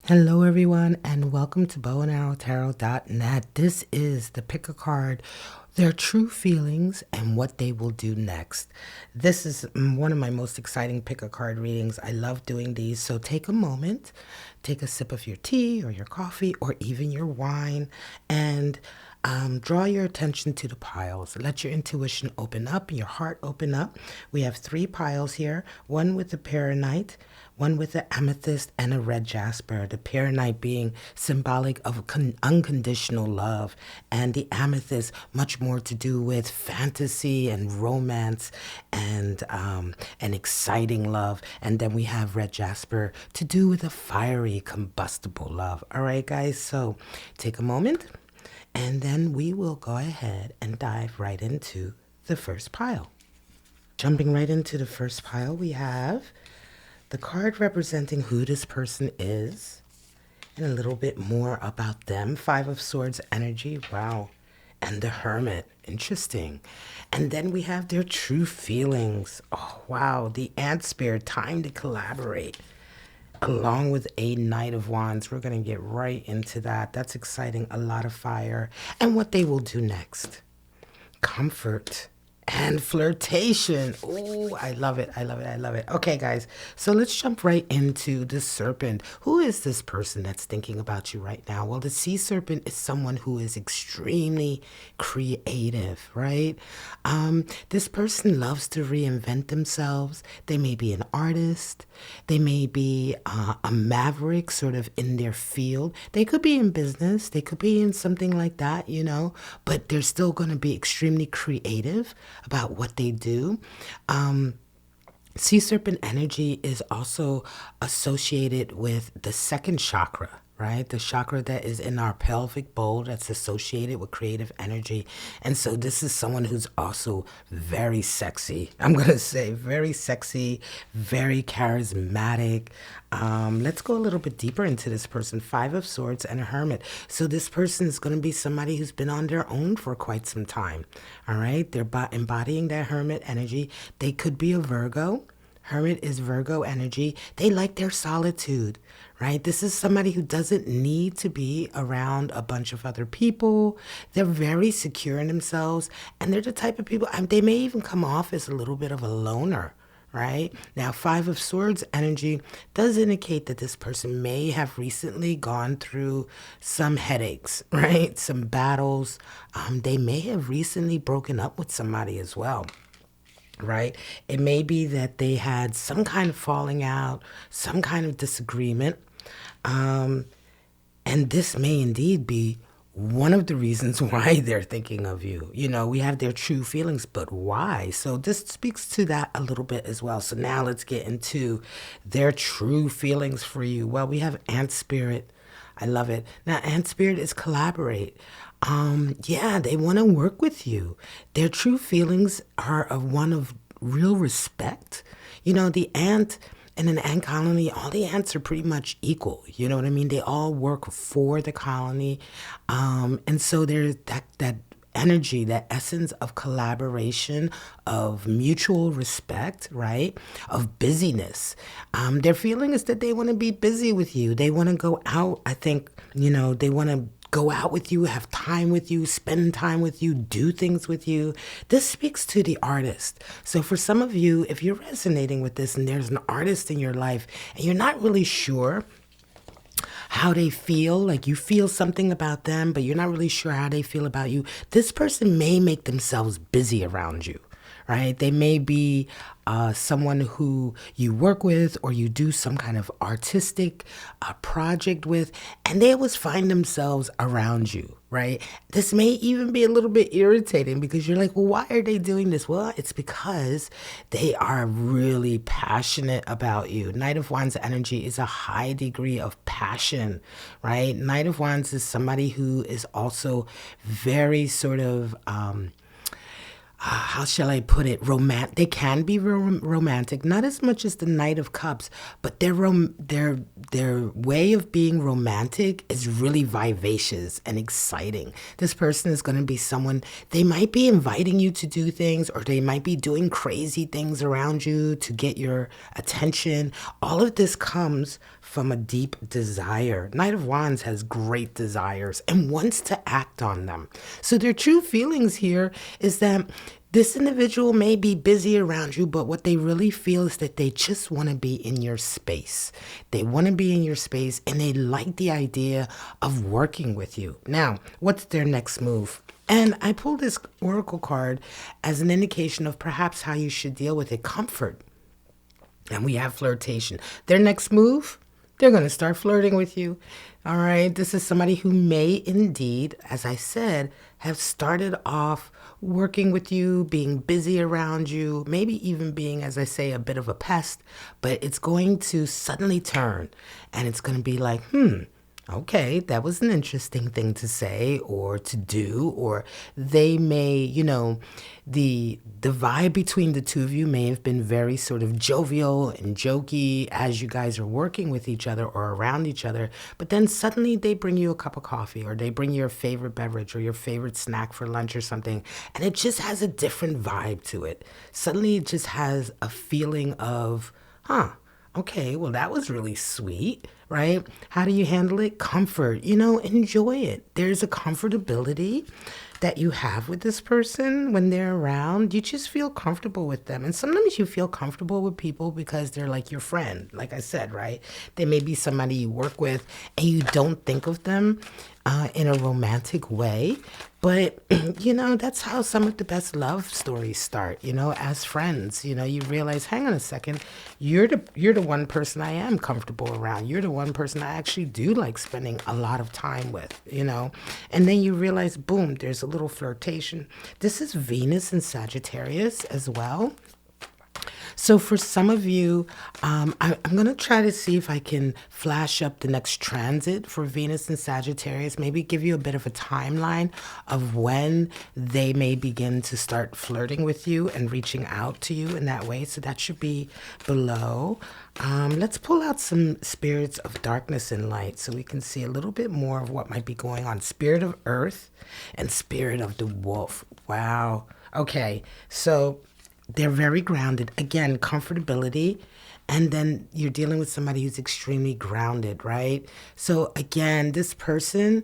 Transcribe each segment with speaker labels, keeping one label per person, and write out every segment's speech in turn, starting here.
Speaker 1: Hello, everyone, and welcome to bowandarrowtarot.net. This is the pick a card, their true feelings, and what they will do next. This is one of my most exciting pick a card readings. I love doing these, so take a moment, take a sip of your tea or your coffee or even your wine, and draw your attention to the piles. Let your intuition open up, your heart open up. We have 3 piles here, one with the Paranite, one with the amethyst, and a red jasper. The Paranite being symbolic of unconditional love, and the amethyst much more to do with fantasy and romance and an exciting love. And then we have red jasper to do with a fiery, combustible love. All right, guys, so take a moment. And then we will go ahead and dive right into the first pile. Jumping right into the first pile, we have the card representing who this person is and a little bit more about them. 5 of Swords energy. Wow. And the Hermit. Interesting. And then we have their true feelings. Oh, wow. The Ant Spirit. Time to collaborate. Along with a Knight of Wands. We're going to get right into that. That's exciting. A lot of fire. And what they will do next. Comfort and flirtation. Oh, I love it. I love it. I love it. Okay, guys. So let's jump right into the Serpent. Who is this person that's thinking about you right now? Well, the Sea Serpent is someone who is extremely creative, right? This person loves to reinvent themselves. They may be an artist. They may be a maverick sort of in their field. They could be in business. They could be in something like that, you know, but they're still going to be extremely creative about what they do. Sea Serpent energy is also associated with the second chakra, right? The chakra that is in our pelvic bowl that's associated with creative energy. And so this is someone who's also very sexy. I'm going to say very sexy, very charismatic. Let's go a little bit deeper into this person. 5 of Swords and a Hermit. So this person is going to be somebody who's been on their own for quite some time. All right. They're embodying that Hermit energy. They could be a Virgo. Hermit is Virgo energy. They like their solitude, right? This is somebody who doesn't need to be around a bunch of other people. They're very secure in themselves, and they're the type of people, they may even come off as a little bit of a loner, right? Now, 5 of Swords energy does indicate that this person may have recently gone through some headaches, right? Some battles. They may have recently broken up with somebody as well. Right? It may be that they had some kind of falling out, some kind of disagreement. And this may indeed be one of the reasons why they're thinking of you. You know, we have their true feelings, but why? So this speaks to that a little bit as well. So now let's get into their true feelings for you. Well, we have Ant Spirit. I love it. Now, Ant Spirit is collaborate. Yeah, they want to work with you. Their true feelings are of one of real respect. You know, the ant in an ant colony, all the ants are pretty much equal. You know what I mean? They all work for the colony. And so there's that energy, that essence of collaboration, of mutual respect, right? Of busyness. Their feeling is that they want to be busy with you. They want to go out. I think, you know, they want to go out with you, have time with you, spend time with you, do things with you. This speaks to the artist. So for some of you, if you're resonating with this and there's an artist in your life and you're not really sure how they feel, like you feel something about them, but you're not really sure how they feel about you, this person may make themselves busy around you. Right? They may be someone who you work with or you do some kind of artistic project with, and they always find themselves around you, right? This may even be a little bit irritating because you're like, well, why are they doing this? Well, it's because they are really passionate about you. Knight of Wands energy is a high degree of passion, right? Knight of Wands is somebody who is also very sort of how shall I put it? They can be romantic, not as much as the Knight of Cups, but their way of being romantic is really vivacious and exciting. This person is going to be someone, they might be inviting you to do things, or they might be doing crazy things around you to get your attention. All of this comes from a deep desire. Knight of Wands has great desires and wants to act on them. So their true feelings here is that this individual may be busy around you, but what they really feel is that they just want to be in your space. They want to be in your space and they like the idea of working with you. Now, what's their next move? And I pulled this oracle card as an indication of perhaps how you should deal with it. Comfort. And we have flirtation. Their next move, they're going to start flirting with you. All right. This is somebody who may indeed, as I said, have started off working with you, being busy around you, maybe even being, as I say, a bit of a pest, but it's going to suddenly turn and it's going to be like, okay, that was an interesting thing to say or to do, or they may, the vibe between the two of you may have been very sort of jovial and jokey as you guys are working with each other or around each other, but then suddenly they bring you a cup of coffee or they bring your favorite beverage or your favorite snack for lunch or something, and it just has a different vibe to it. Suddenly it just has a feeling of, okay, well, that was really sweet, right? How do you handle it? Comfort, enjoy it. There's a comfortability that you have with this person when they're around. You just feel comfortable with them. And sometimes you feel comfortable with people because they're like your friend, like I said, right? They may be somebody you work with and you don't think of them in a romantic way. But, that's how some of the best love stories start, as friends. You realize, hang on a second, you're the one person I am comfortable around. You're the one person I actually do like spending a lot of time with, And then you realize, boom, there's a little flirtation. This is Venus and Sagittarius as well. So for some of you, I'm going to try to see if I can flash up the next transit for Venus and Sagittarius, maybe give you a bit of a timeline of when they may begin to start flirting with you and reaching out to you in that way. So that should be below. Let's pull out some spirits of darkness and light so we can see a little bit more of what might be going on. Spirit of Earth and Spirit of the Wolf. Wow. Okay, so they're very grounded. Again, comfortability. And then you're dealing with somebody who's extremely grounded, right? So again, this person,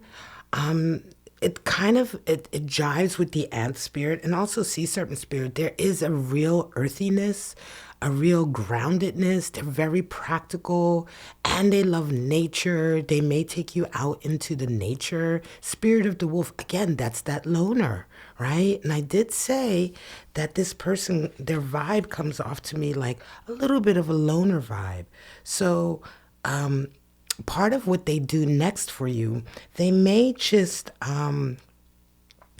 Speaker 1: it jives with the ant spirit and also sea serpent spirit. There is a real earthiness, a real groundedness. They're very practical and they love nature. They may take you out into the nature. Spirit of the Wolf, again, that's that loner, right? And I did say that this person, their vibe comes off to me like a little bit of a loner vibe. So part of what they do next for you, they may just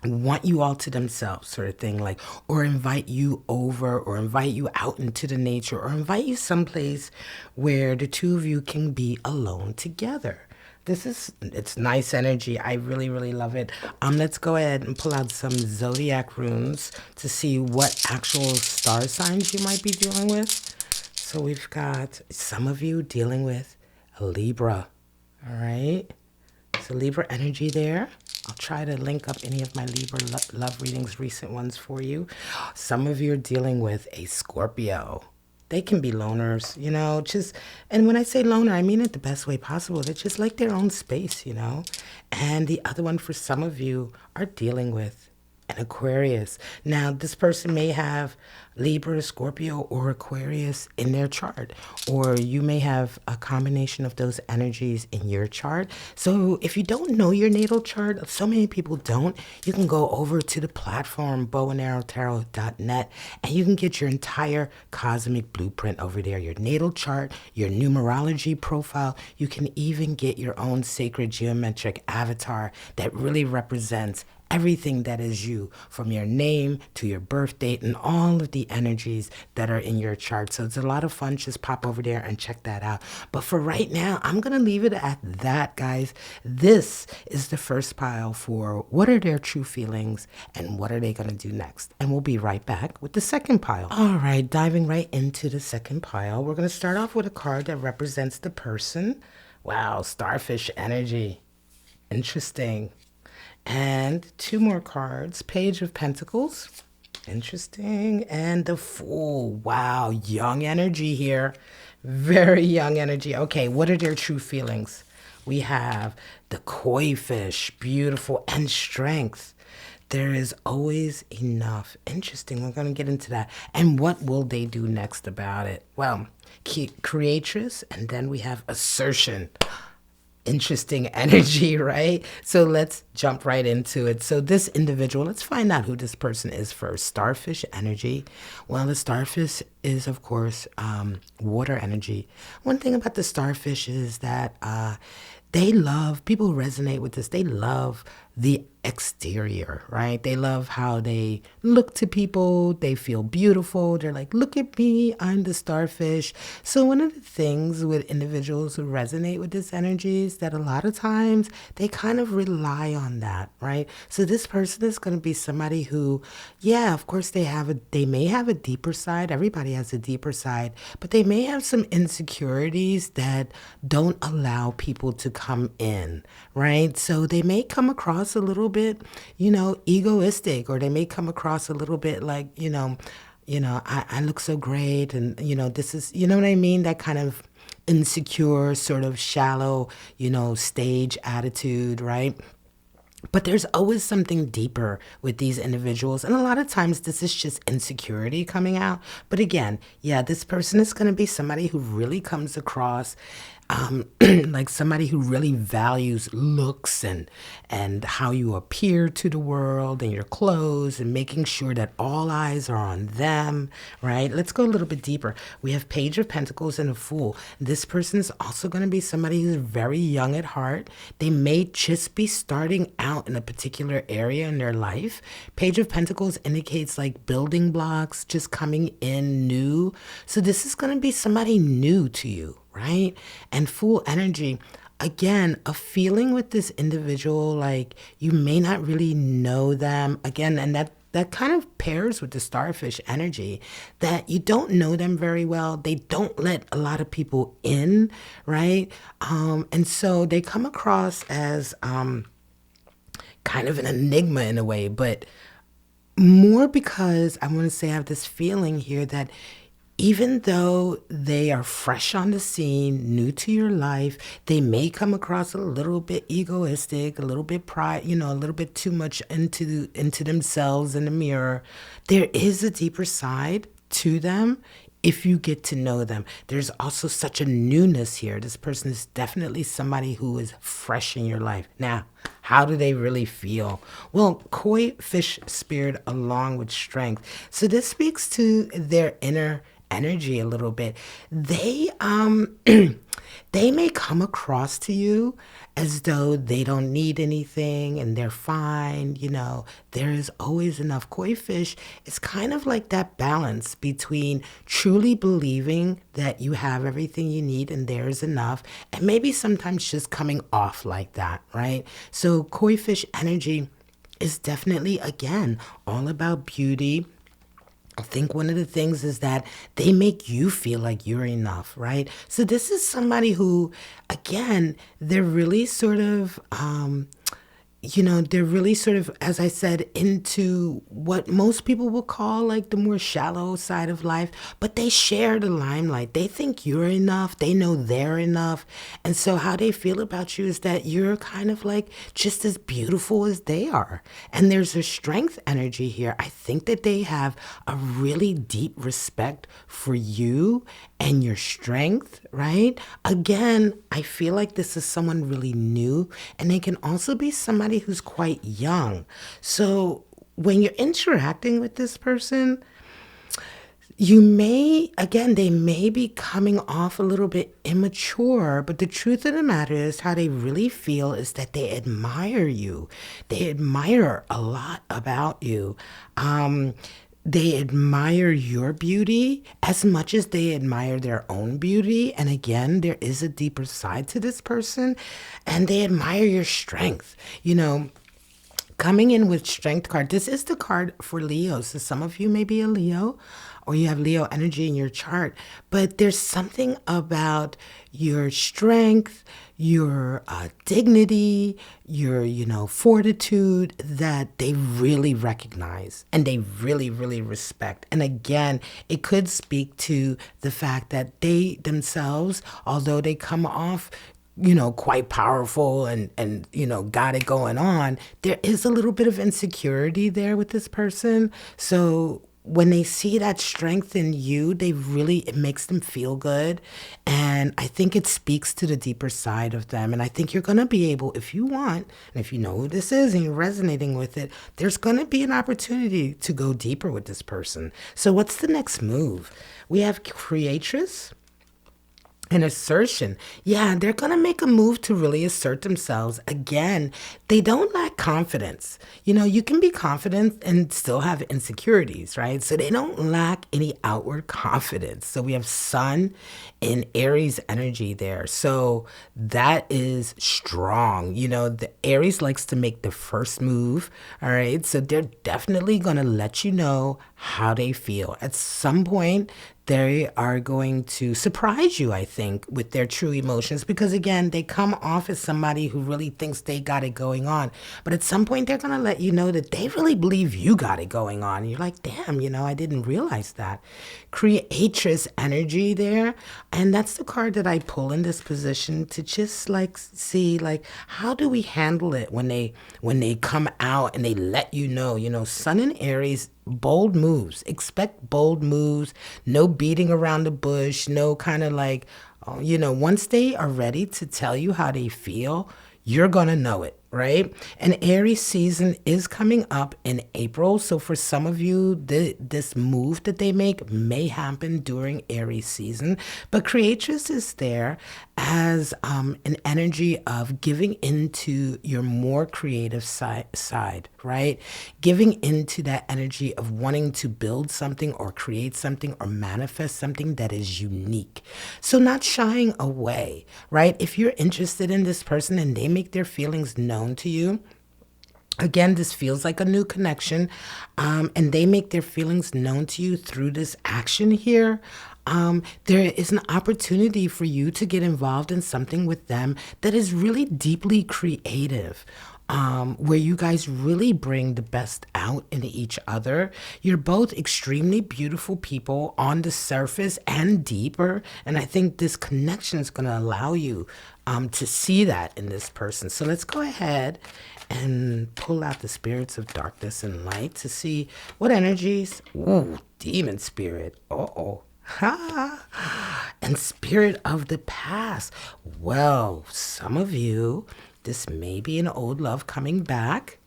Speaker 1: want you all to themselves, sort of thing, like, or invite you over or invite you out into the nature or invite you someplace where the two of you can be alone together. It's nice energy. I really, really love it. Let's go ahead and pull out some zodiac runes to see what actual star signs you might be dealing with. So we've got some of you dealing with a Libra. All right. So Libra energy there. I'll try to link up any of my Libra love readings, recent ones for you. Some of you are dealing with a Scorpio. They can be loners, and when I say loner, I mean it the best way possible. They just like their own space, And the other one for some of you are dealing with an Aquarius. Now, this person may have Libra, Scorpio, or Aquarius in their chart, or you may have a combination of those energies in your chart. So if you don't know your natal chart, so many people don't, you can go over to the platform bowandarrowtarot.net and you can get your entire cosmic blueprint over there, your natal chart, your numerology profile. You can even get your own sacred geometric avatar that really represents everything that is you, from your name to your birth date and all of the energies that are in your chart. So it's a lot of fun. Just pop over there and check that out. But for right now, I'm going to leave it at that, guys. This is the first pile for what are their true feelings and what are they going to do next. And we'll be right back with the second pile. All right, diving right into the second pile, we're going to start off with a card that represents the person. Wow, starfish energy. Interesting. And two more cards, Page of Pentacles, interesting, and the Fool. Wow, young energy here, Very young energy. Okay, what are their true feelings? We have the koi fish, beautiful, and strength. There is always enough. Interesting. We're going to get into that. And what will they do next about it? Well, creatress, and then we have assertion. Interesting energy, right? So let's jump right into it. So this individual, let's find out who this person is first. Starfish energy. Well, the starfish is, of course, water energy. One thing about the starfish is that they love, people who resonate with this, they love the exterior, right? They love how they look to people. They feel beautiful. They're like, look at me, I'm the starfish. So one of the things with individuals who resonate with this energy is that a lot of times they kind of rely on that, right? So this person is going to be somebody who, yeah, of course they may have a deeper side. Everybody has a deeper side, but they may have some insecurities that don't allow people to come in, right? So they may come across a little bit, egoistic, or they may come across a little bit like, I look so great, and this is, you know what I mean? That kind of insecure, sort of shallow, stage attitude, right? But there's always something deeper with these individuals. And a lot of times this is just insecurity coming out. But again, yeah, this person is going to be somebody who really comes across like somebody who really values looks and how you appear to the world and your clothes and making sure that all eyes are on them, right? Let's go a little bit deeper. We have Page of Pentacles and a Fool. This person is also going to be somebody who's very young at heart. They may just be starting out in a particular area in their life. Page of Pentacles indicates like building blocks, just coming in new. So this is going to be somebody new to you, right? And Fool energy, again, a feeling with this individual, like you may not really know them. Again, and that kind of pairs with the starfish energy, that you don't know them very well. They don't let a lot of people in, right? And so they come across as kind of an enigma in a way, but more because I want to say I have this feeling here that even though they are fresh on the scene, new to your life, they may come across a little bit egoistic, a little bit pride, a little bit too much into themselves in the mirror. There is a deeper side to them if you get to know them. There's also such a newness here. This person is definitely somebody who is fresh in your life. Now, how do they really feel? Well, koi fish spirit along with strength. So this speaks to their inner energy a little bit. They they may come across to you as though they don't need anything and they're fine. There is always enough. Koi fish is kind of like that balance between truly believing that you have everything you need and there's enough, and maybe sometimes just coming off like that, right? So koi fish energy is definitely, again, all about beauty. I think one of the things is that they make you feel like you're enough, right? So this is somebody who, again, they're really sort of, they're really sort of, as I said, into what most people will call like the more shallow side of life, but they share the limelight. They think you're enough. They know they're enough. And so how they feel about you is that you're kind of like just as beautiful as they are. And there's a strength energy here. I think that they have a really deep respect for you and your strength, right? Again, I feel like this is someone really new, and they can also be somebody who's quite young. So when you're interacting with this person, they may be coming off a little bit immature, but the truth of the matter is how they really feel is that they admire you. They admire a lot about you. They admire your beauty as much as they admire their own beauty. And again, there is a deeper side to this person, and they admire your strength. Coming in with strength card. This is the card for Leo. So some of you may be a Leo or you have Leo energy in your chart, but there's something about your strength, your dignity, your, fortitude that they really recognize and they really, really respect. And again, it could speak to the fact that they themselves, although they come off quite powerful and got it going on, there is a little bit of insecurity there with this person. So when they see that strength in you, it makes them feel good. And I think it speaks to the deeper side of them. And I think you're going to be able, if you want, and if you know who this is and you're resonating with it, there's going to be an opportunity to go deeper with this person. So what's the next move? We have Creatress. An assertion. Yeah, they're going to make a move to really assert themselves. Again, they don't lack confidence. You can be confident and still have insecurities, right? So they don't lack any outward confidence. So we have Sun in Aries energy there. So that is strong. The Aries likes to make the first move, all right? So they're definitely going to let you know how they feel. At some point, they are going to surprise you, I think, with their true emotions because, again, they come off as somebody who really thinks they got it going on. But at some point, they're going to let you know that they really believe you got it going on. And you're like, damn, I didn't realize that. Creatress energy there. And that's the card that I pull in this position to just see how do we handle it when they come out and they let you know, Sun and Aries, bold moves. Expect bold moves. No beating around the bush. No kind of once they are ready to tell you how they feel, you're going to know it, right? And Aries season is coming up in April. So for some of you, this move that they make may happen during Aries season. But Creatress is there as an energy of giving into your more creative side, right? Giving into that energy of wanting to build something or create something or manifest something that is unique. So not shying away, right? If you're interested in this person and they make their feelings known to you, again, this feels like a new connection, and they make their feelings known to you through this action here. There is an opportunity for you to get involved in something with them that is really deeply creative. Where you guys really bring the best out in each other. You're both extremely beautiful people on the surface and deeper. And I think this connection is going to allow you to see that in this person. So let's go ahead and pull out the spirits of darkness and light to see what energies. Ooh, demon spirit. Uh-oh. And spirit of the past. Well, some of you, this may be an old love coming back,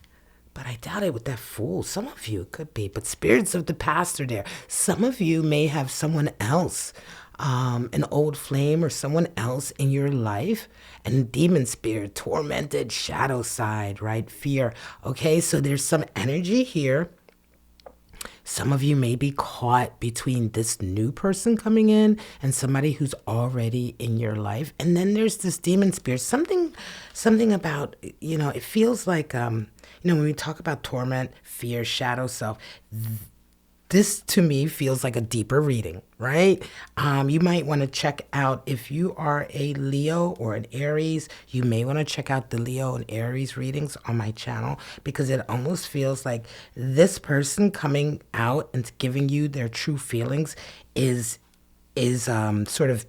Speaker 1: but I doubt it with that Fool. Some of you could be, but spirits of the past are there. Some of you may have someone else, an old flame or someone else in your life, and demon spirit, tormented, shadow side, right? Fear. Okay, so there's some energy here. Some of you may be caught between this new person coming in and somebody who's already in your life. And then there's this demon spirit, something about, it feels like, when we talk about torment, fear, shadow self, this to me feels like a deeper reading, right? You might want to check out, if you are a Leo or an Aries, you may want to check out the Leo and Aries readings on my channel, because it almost feels like this person coming out and giving you their true feelings is sort of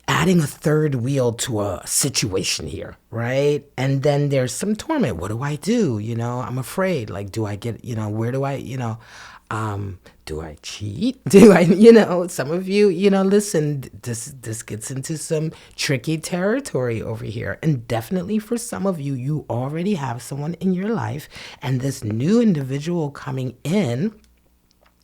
Speaker 1: adding a third wheel to a situation here, right? And then there's some torment. What do I do? I'm afraid. Do I get, where do I, do I cheat? Do I, some of you, listen, this gets into some tricky territory over here. And definitely for some of you, you already have someone in your life, and this new individual coming in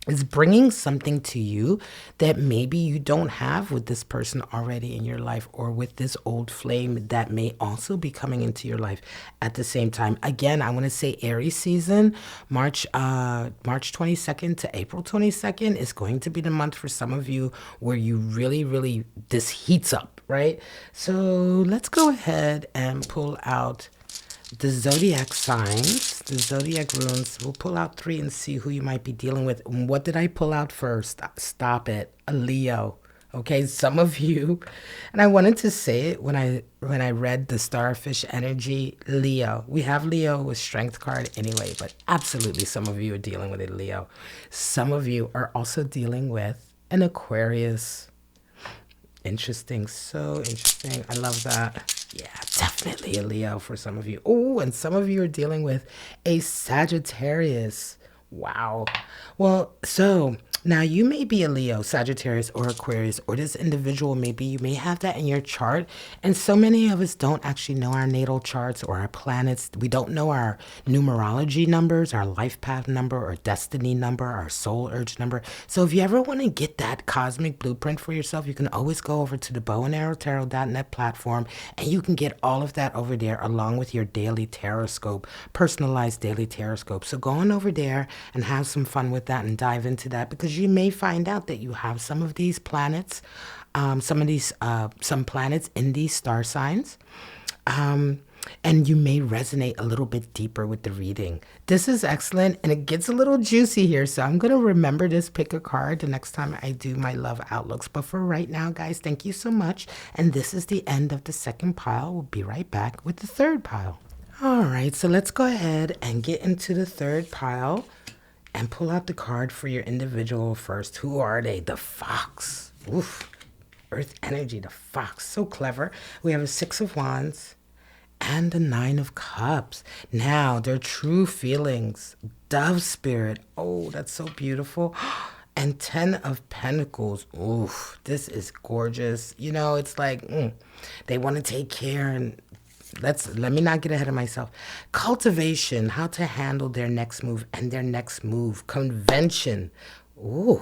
Speaker 1: is bringing something to you that maybe you don't have with this person already in your life, or with this old flame that may also be coming into your life at the same time. Again, I want to say Aries season, March 22nd to April 22nd is going to be the month for some of you where you really, really, this heats up, right? So let's go ahead and pull out The zodiac signs, the zodiac runes. We'll pull out three and see who you might be dealing with. What did I pull out first? Stop it. A Leo. Okay, some of you, and I wanted to say it when I read the starfish energy, Leo. We have Leo with strength card anyway, but absolutely some of you are dealing with a Leo. Some of you are also dealing with an Aquarius. Interesting. So interesting. I love that. Yeah, definitely a Leo for some of you. Oh, and some of you are dealing with a Sagittarius. Wow. Well, so now you may be a Leo, Sagittarius, or Aquarius, or this individual maybe you may have that in your chart. And so many of us don't actually know our natal charts or our planets. We don't know our numerology numbers, our life path number, or destiny number, our soul urge number. So if you ever want to get that cosmic blueprint for yourself, you can always go over to the bowandarrowtarot.net platform and you can get all of that over there along with your daily taroscope, personalized daily taroscope. So go on over there and have some fun with that and dive into that, because you may find out that you have some of these planets, some planets in these star signs. And you may resonate a little bit deeper with the reading. This is excellent, and it gets a little juicy here, so I'm going to remember this, pick a card the next time I do my love outlooks. But for right now, guys, thank you so much, and this is the end of the second pile. We'll be right back with the third pile. All right, so let's go ahead and get into the third pile and pull out the card for your individual first. Who are they? The Fox. Oof. Earth energy, the Fox. So clever. We have a Six of Wands and the Nine of Cups. Now, their true feelings. Dove spirit. Oh, that's so beautiful. And Ten of Pentacles. Oof, this is gorgeous. You know, it's like they want to take care, and let me not get ahead of myself. Cultivation, how to handle their next move and their next move. Convention. Ooh,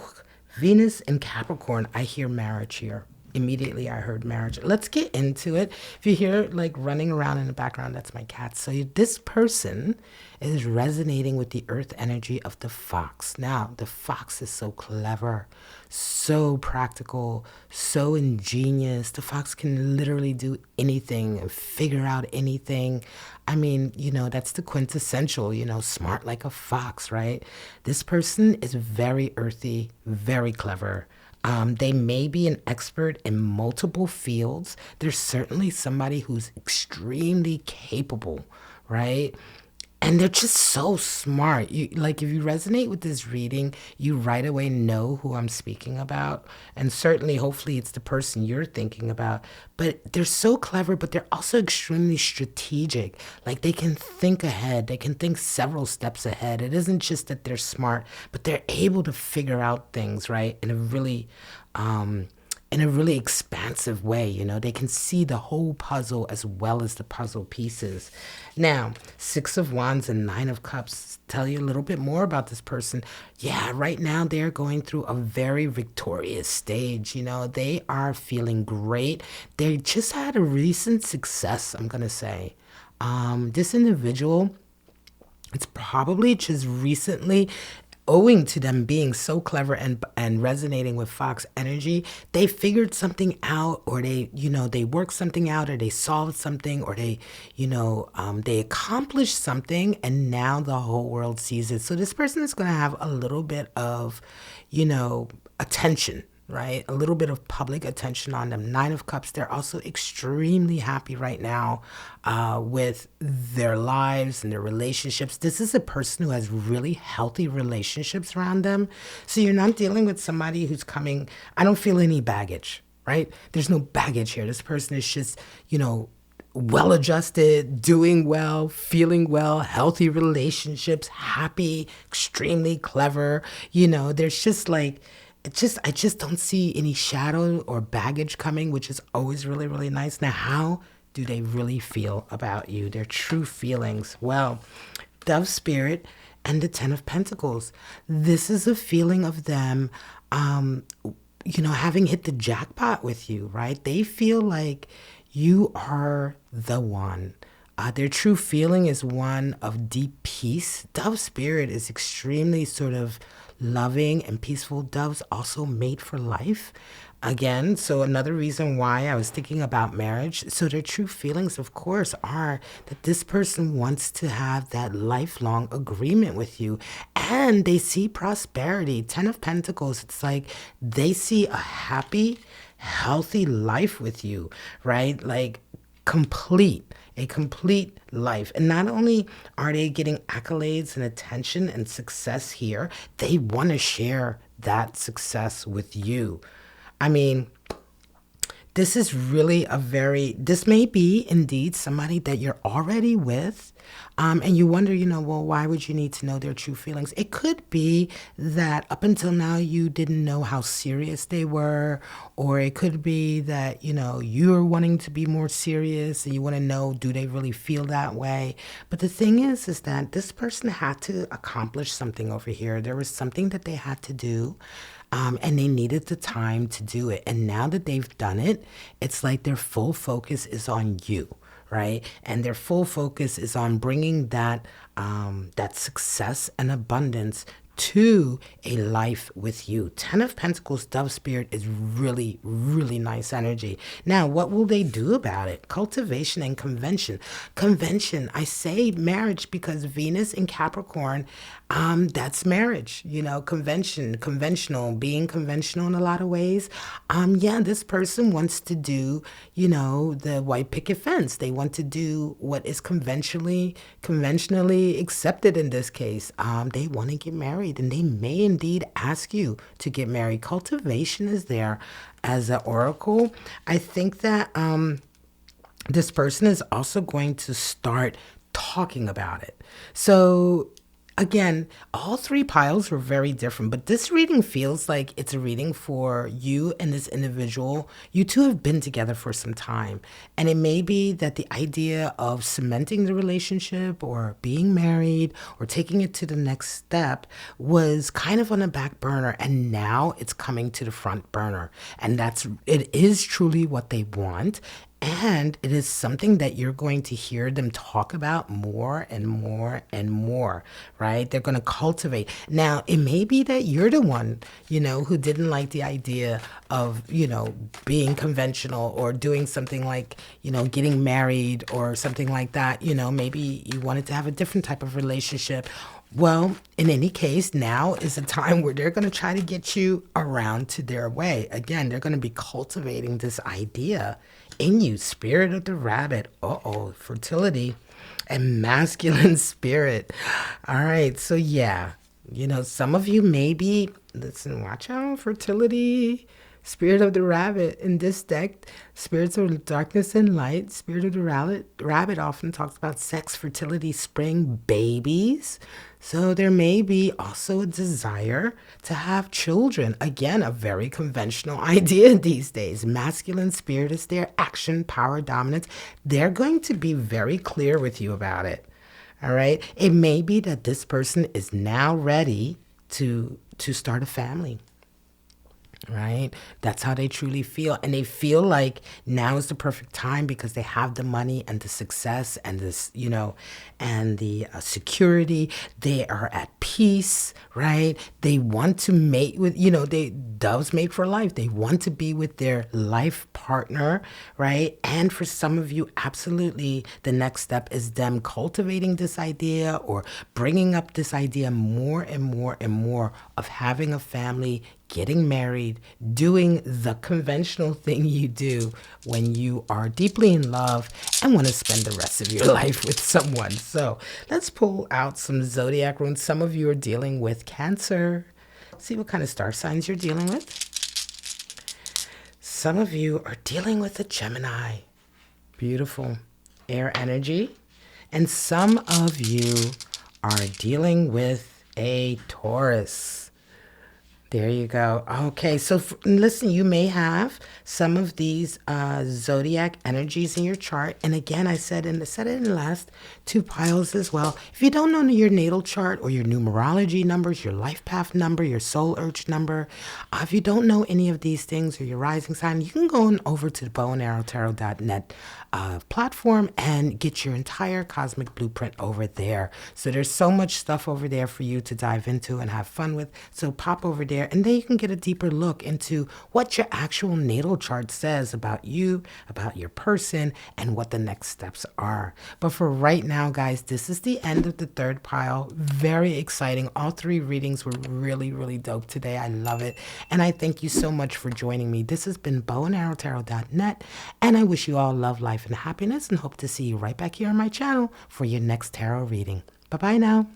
Speaker 1: Venus and Capricorn. I hear marriage here. Immediately I heard marriage. Let's get into it. If you hear like running around in the background, that's my cat. So this person is resonating with the earth energy of the Fox. Now, the Fox is so clever, so practical, so ingenious. The Fox can literally do anything and figure out anything. I mean, that's the quintessential, smart like a fox, right? This person is very earthy, very clever. They may be an expert in multiple fields. There's certainly somebody who's extremely capable, right? And they're just so smart. If you resonate with this reading, you right away know who I'm speaking about. And certainly, hopefully, it's the person you're thinking about. But they're so clever, but they're also extremely strategic. Like, they can think ahead. They can think several steps ahead. It isn't just that they're smart, but they're able to figure out things, right, in a really expansive way. They can see the whole puzzle as well as the puzzle pieces. Now, Six of Wands and Nine of Cups tell you a little bit more about this person. Yeah, right now they're going through a very victorious stage. They are feeling great. They just had a recent success, I'm going to say. This individual, it's probably just recently, owing to them being so clever and resonating with Fox energy, they figured something out, or they worked something out, or they solved something, or they accomplished something, and now the whole world sees it. So this person is going to have a little bit of, attention, right? A little bit of public attention on them. Nine of Cups, they're also extremely happy right now with their lives and their relationships. This is a person who has really healthy relationships around them. So you're not dealing with somebody who's coming, I don't feel any baggage, right? There's no baggage here. This person is just, well-adjusted, doing well, feeling well, healthy relationships, happy, extremely clever. There's just like, I just don't see any shadow or baggage coming, which is always really, really nice. Now, how do they really feel about you? Their true feelings. Well, Dove Spirit and the Ten of Pentacles. This is a feeling of them, having hit the jackpot with you, right? They feel like you are the one. Their true feeling is one of deep peace. Dove Spirit is extremely sort of loving and peaceful. Doves also mate for life. Again, so another reason why I was thinking about marriage. So their true feelings, of course, are that this person wants to have that lifelong agreement with you, and they see prosperity. Ten of Pentacles, it's like they see a happy, healthy life with you, right? Like complete, a complete life. And not only are they getting accolades and attention and success here, they want to share that success with you. I mean, this is really this may be indeed somebody that you're already with. And you wonder, well, why would you need to know their true feelings? It could be that up until now you didn't know how serious they were, or it could be that, you're wanting to be more serious and you want to know, do they really feel that way? But the thing is that this person had to accomplish something over here. There was something that they had to do. And they needed the time to do it. And now that they've done it, it's like their full focus is on you, right? And their full focus is on bringing that success and abundance to a life with you. Ten of Pentacles, Dove Spirit is really, really nice energy. Now, what will they do about it? Cultivation and convention. Convention, I say marriage because Venus in Capricorn, that's marriage, convention, conventional, being conventional in a lot of ways. Yeah, this person wants to do, the white picket fence. They want to do what is conventionally accepted in this case. They want to get married, and they may indeed ask you to get married. Cultivation is there as an oracle. I think that this person is also going to start talking about it. So again, all three piles were very different, but this reading feels like it's a reading for you and this individual. You two have been together for some time, and it may be that the idea of cementing the relationship or being married or taking it to the next step was kind of on the back burner, and now it's coming to the front burner. And it is truly what they want. And it is something that you're going to hear them talk about more and more and more, right? They're going to cultivate. Now, it may be that you're the one, who didn't like the idea of, being conventional or doing something like, getting married or something like that. Maybe you wanted to have a different type of relationship. Well, in any case, now is a time where they're going to try to get you around to their way. Again, they're going to be cultivating this idea in you. Spirit of the rabbit. Fertility and masculine spirit. All right. So yeah, some of you maybe, listen, watch out, fertility. Spirit of the rabbit in this deck, spirits of darkness and light. Spirit of the rabbit often talks about sex, fertility, spring, babies. So there may be also a desire to have children. Again, a very conventional idea these days. Masculine spirit is there, action, power, dominance. They're going to be very clear with you about it. All right. It may be that this person is now ready to start a family. Right? That's how they truly feel. And they feel like now is the perfect time because they have the money and the success and this, and the security. They are at peace, right? They want to mate with, doves mate for life. They want to be with their life partner, right? And for some of you, absolutely, the next step is them cultivating this idea or bringing up this idea more and more and more of having a family, getting married, doing the conventional thing you do when you are deeply in love and want to spend the rest of your life with someone. So let's pull out some zodiac runes. Some of you are dealing with Cancer. See what kind of star signs you're dealing with. Some of you are dealing with a Gemini. Beautiful. Air energy. And some of you are dealing with a Taurus. There you go. Okay, so listen, you may have some of these zodiac energies in your chart. And again, I said it in the last two piles as well. If you don't know your natal chart or your numerology numbers, your life path number, your soul urge number, if you don't know any of these things or your rising sign, you can go on over to the bowandarrowtarot.net platform and get your entire cosmic blueprint over there. So there's so much stuff over there for you to dive into and have fun with. So pop over there. there, and then you can get a deeper look into what your actual natal chart says about you, about your person, and what the next steps are. But for right now, guys, this is the end of the third pile. Very exciting. All three readings were really, really dope today. I love it. And I thank you so much for joining me. This has been bowandarrowtarot.net, and I wish you all love, life, and happiness, and hope to see you right back here on my channel for your next tarot reading. Bye-bye now.